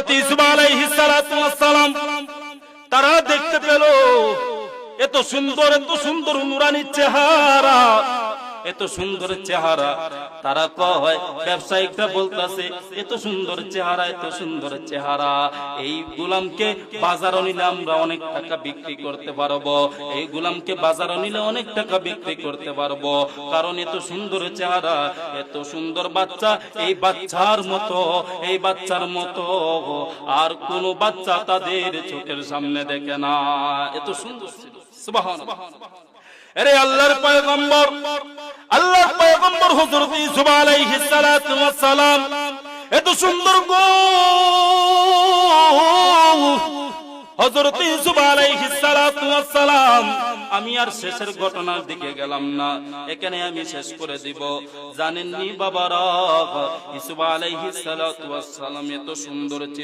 হযরত ইউসুফ আলাইহিস সালাতু ওয়াস সালাম তারা দেখতে পেল এত সুন্দর নুরানি চেহারা, এত সুন্দর চেহারা। তারা কয়, ব্যবসায়িকরা বলতাছে এত সুন্দর চেহারা, এত সুন্দর চেহারা, এই গোলামকে বাজারে নিলে আমরা অনেক টাকা বিক্রি করতে পারবো, এই গোলামকে বাজারে নিলে অনেক টাকা বিক্রি করতে পারবো, কারণ এত সুন্দর চেহারা, এত সুন্দর বাচ্চা, এই বাচ্চার মতো আর কোন বাচ্চা তাদের চোখের সামনে দেখে না, এত সুন্দর ছিল। সুবহানাল্লাহ। আরে আল্লাহর পয়গম্বর হযরত ইউসুফ আলাইহিস সালাতু ওয়াস সালাম এত সুন্দর গো, হযরত ইউসুফ আলাইহিস সালাতু ওয়াস সালাম। আমি আর শেষের ঘটনার দিকে গেলাম না, এখানে আমি শেষ করে দিব। জানেননি বাবারা, ইউসুফ আলাইহিস সালাতু ওয়াস সালাম এত সুন্দর